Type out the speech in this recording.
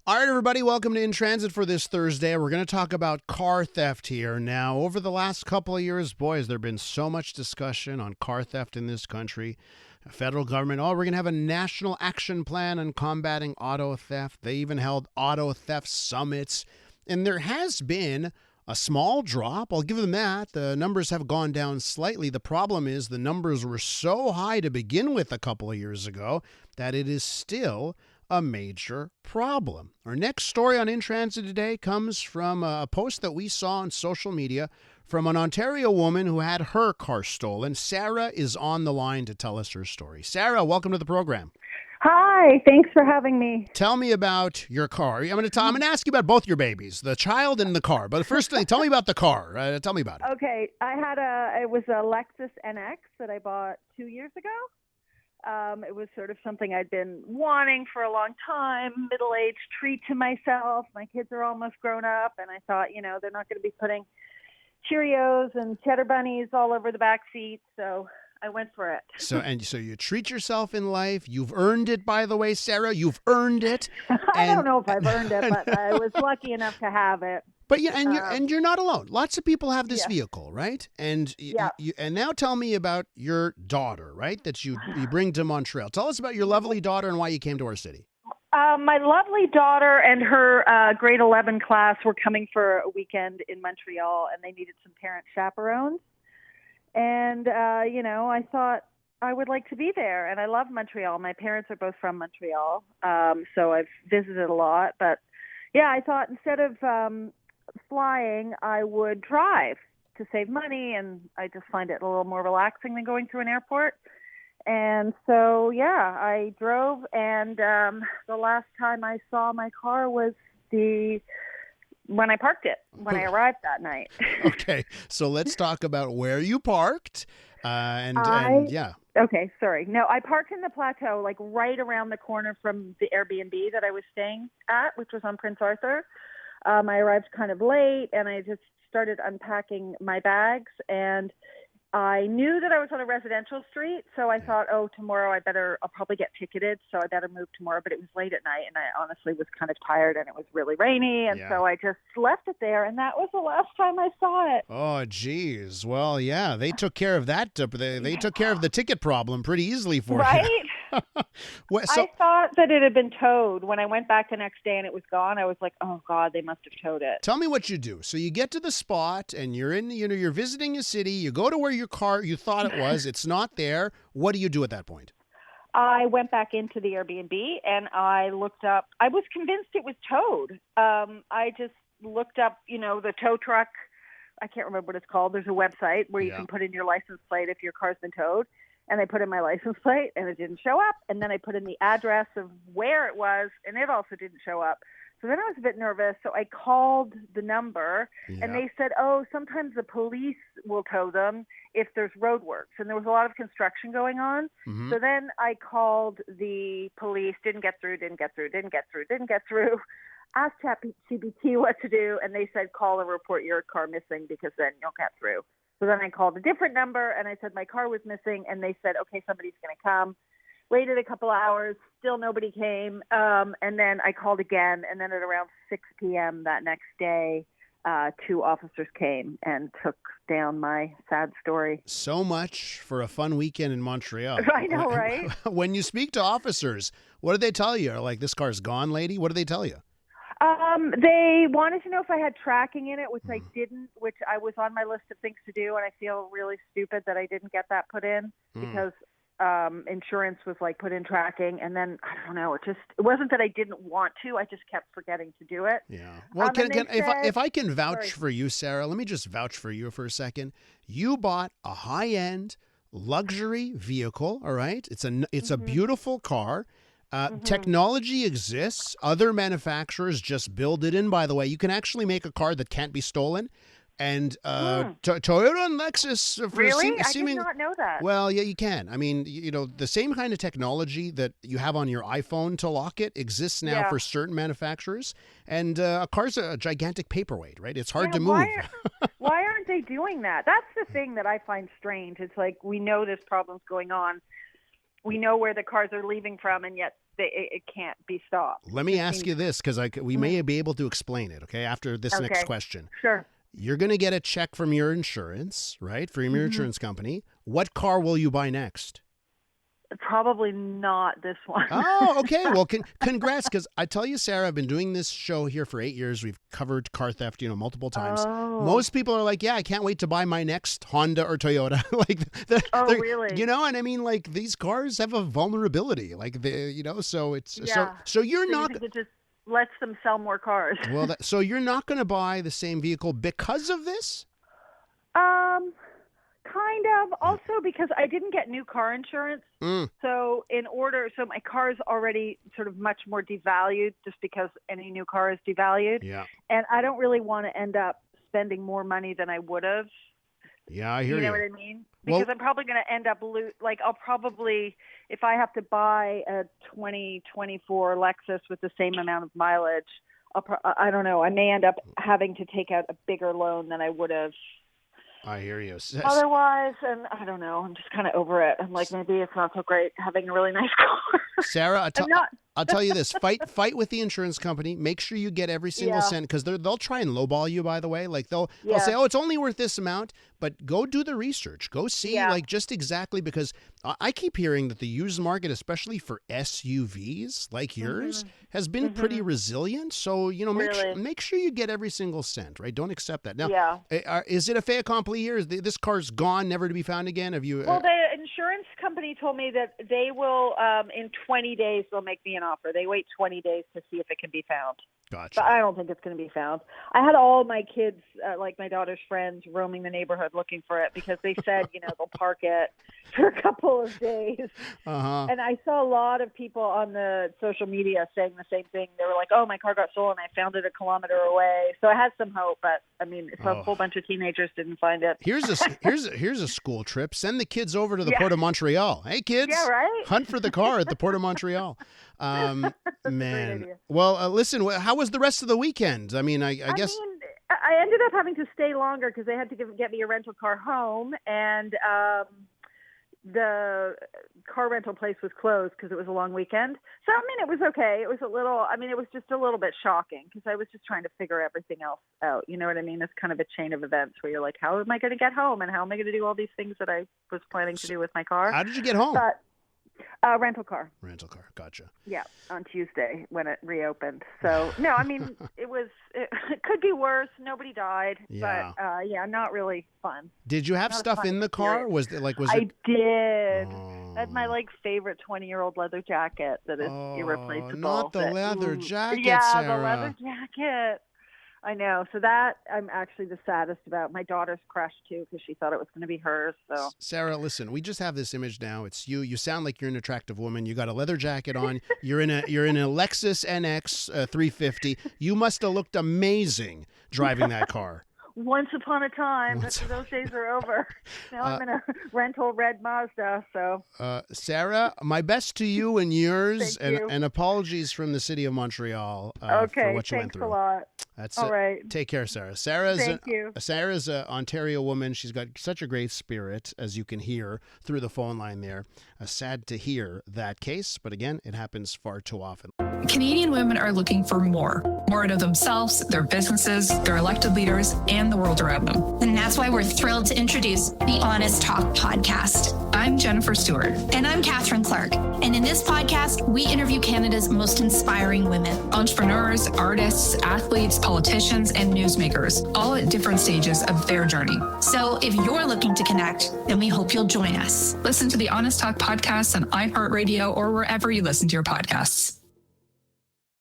All right, everybody, welcome to In Transit for this Thursday. We're going to talk about car theft here. Now, over the last couple of years, boys, there has been so much discussion on car theft in this country. The federal government, we're going to have a national action plan on combating auto theft. They even held auto theft summits. And there has been a small drop. I'll give them that. The numbers have gone down slightly. The problem is the numbers were so high to begin with a couple of years ago that it is still a major problem. Our next story on In Transit today comes from a post that we saw on social media from an Ontario woman who had her car stolen. Sarah is on the line to tell us her story. Sarah, welcome to the program. Hi, thanks for having me. Tell me about your car. I'm going to ask you about both your babies, the child and the car. But first, tell me about the car. Tell me about it. Okay, it was a Lexus NX that I bought 2 years ago. It was sort of something I'd been wanting for a long time, middle-aged treat to myself. My kids are almost grown up, and I thought, they're not going to be putting Cheerios and Cheddar Bunnies all over the back seat, so I went for it. So you treat yourself in life. You've earned it, by the way, Sarah. You've earned it. I don't know if I've earned it, but I was lucky enough to have it. But you're not alone. Lots of people have this vehicle, right? And and now tell me about your daughter, right? That you bring to Montreal. Tell us about your lovely daughter and why you came to our city. My lovely daughter and her grade 11 class were coming for a weekend in Montreal, and they needed some parent chaperones. And I thought I would like to be there, and I love Montreal. My parents are both from Montreal, so I've visited a lot. But yeah, I thought instead of flying, I would drive to save money, and I just find it a little more relaxing than going through an airport. And so, yeah, I drove, and the last time I saw my car was when I parked it, when I arrived that night. Okay, so let's talk about where you parked, Okay, sorry. No, I parked in the Plateau, like right around the corner from the Airbnb that I was staying at, which was on Prince Arthur. I arrived kind of late, and I just started unpacking my bags, and I knew that I was on a residential street, so I thought, tomorrow I'll probably get ticketed, so I better move tomorrow. But it was late at night, and I honestly was kind of tired, and it was really rainy, and so I just left it there, and that was the last time I saw it. Oh, geez. Well, yeah, they took care of that. They took care of the ticket problem pretty easily for you. Right? I thought that it had been towed. When I went back the next day and it was gone, I was like, oh, God, they must have towed it. Tell me what you do. So you get to the spot and you're you're visiting a city. You go to where your car, you thought it was. It's not there. What do you do at that point? I went back into the Airbnb and I looked up. I was convinced it was towed. I just looked up, the tow truck. I can't remember what it's called. There's a website where you can put in your license plate if your car's been towed. And I put in my license plate, and it didn't show up. And then I put in the address of where it was, and it also didn't show up. So then I was a bit nervous, so I called the number, and they said, sometimes the police will tow them if there's roadworks. And there was a lot of construction going on. Mm-hmm. So then I called the police, didn't get through, asked ChatGPT what to do, and they said, call and report your car missing because then you'll get through. So then I called a different number, and I said my car was missing, and they said, okay, somebody's going to come. Waited a couple of hours, still nobody came, and then I called again, and then at around 6 p.m. that next day, 2 officers came and took down my sad story. So much for a fun weekend in Montreal. I know, right? When you speak to officers, what do they tell you? Like, this car's gone, lady? What do they tell you? They wanted to know if I had tracking in it, which I didn't, which I was on my list of things to do, and I feel really stupid that I didn't get that put in because insurance was like put in tracking, and then I don't know, it wasn't that I didn't want to, I just kept forgetting to do it. Yeah. Well, if I can vouch for you, Sarah, let me just vouch for you for a second. You bought a high-end luxury vehicle, all right? It's a beautiful car. Technology exists. Other manufacturers just build it in, by the way. You can actually make a car that can't be stolen. And Toyota and Lexus. Really? I did not know that. Well, yeah, you can. I mean, the same kind of technology that you have on your iPhone to lock it exists now for certain manufacturers. And a car's a gigantic paperweight, right? It's hard to move. Why aren't they doing that? That's the thing that I find strange. It's like we know this problem's going on. we know where the cars are leaving from, and yet it can't be stopped. Let me ask you this, because we may be able to explain it, okay, after this next question. Sure. You're going to get a check from your insurance, right, from your insurance company. What car will you buy next? Probably not this one. Oh, okay. Well, congrats, because I tell you, Sarah, I've been doing this show here for 8 years. We've covered car theft, multiple times. Oh. Most people are like, yeah, I can't wait to buy my next Honda or Toyota. Really? And I mean, like, these cars have a vulnerability, like, so it's, so you're not. It just lets them sell more cars. Well, so you're not going to buy the same vehicle because of this? Kind of. Also because I didn't get new car insurance. So my car is already sort of much more devalued just because any new car is devalued. Yeah. And I don't really want to end up spending more money than I would have. Yeah, I hear you. You know what I mean? Because I'm probably going to end up I'll probably, if I have to buy a 2024 Lexus with the same amount of mileage, I don't know. I may end up having to take out a bigger loan than I would have. I hear you. Otherwise, and I don't know, I'm just kind of over it. I'm like, maybe it's not so great having a really nice car. Sarah, I'll tell you this: fight with the insurance company. Make sure you get every single cent, because they'll try and lowball you. By the way, like they'll say, "Oh, it's only worth this amount," but go do the research. Go see just exactly, because I keep hearing that the used market, especially for SUVs like yours, has been pretty resilient. So make sure you get every single cent. Right? Don't accept that. Now, is it a fait accompli here? Is this car's gone, never to be found again? Have you? Well, the insurance company told me that they will in 20 days they'll make me an offer. They wait 20 days to see if it can be found. Gotcha. But I don't think it's going to be found. I had all my kids, like my daughter's friends, roaming the neighborhood looking for it because they said, they'll park it for a couple of days. And I saw a lot of people on the social media saying the same thing. They were like, "Oh, my car got stolen. I found it a kilometer away." So I had some hope, but I mean, a whole bunch of teenagers didn't find it. Here's a school trip. Send the kids over to the Port of Montreal. Hey, kids, hunt for the car at the Port of Montreal. Man. Well, listen, how was the rest of the weekend? I mean, I guess. I ended up having to stay longer because they had to get me a rental car home, and the car rental place was closed because it was a long weekend. So, I mean, it was okay. It was it was just a little bit shocking because I was just trying to figure everything else out. You know what I mean? It's kind of a chain of events where you're like, how am I going to get home? And how am I going to do all these things that I was planning to do with my car? How did you get home? Rental car. Rental car. Gotcha. Yeah, on Tuesday when it reopened. So, no, I mean, it could be worse. Nobody died. Yeah. But, not really fun. Did you have stuff in the car? I did. I had my, favorite 20-year-old leather jacket that is irreplaceable. Not the leather jacket, Yeah, Sarah. the leather jacket. I know. So that I'm actually the saddest about. My daughter's crushed too because she thought it was going to be hers. So Sarah, listen, we just have this image now. It's you. You sound like you're an attractive woman. You got a leather jacket on. You're in a Lexus NX 350. You must have looked amazing driving that car. Once upon a time, those days are over. Now I'm in a rental red Mazda. So, Sarah, my best to you and yours, Thank you. and apologies from the city of Montreal for what you went through. Thanks a lot. That's all right. Take care, Sarah. Thank you. Sarah's an Ontario woman. She's got such a great spirit, as you can hear through the phone line there. Sad to hear that case, but again, it happens far too often. Canadian women are looking for more out of themselves, their businesses, their elected leaders, and the world around them. And that's why we're thrilled to introduce the Honest Talk podcast. I'm Jennifer Stewart. And I'm Catherine Clark. And in this podcast, we interview Canada's most inspiring women. Entrepreneurs, artists, athletes, politicians, and newsmakers, all at different stages of their journey. So if you're looking to connect, then we hope you'll join us. Listen to the Honest Talk podcast on iHeartRadio or wherever you listen to your podcasts.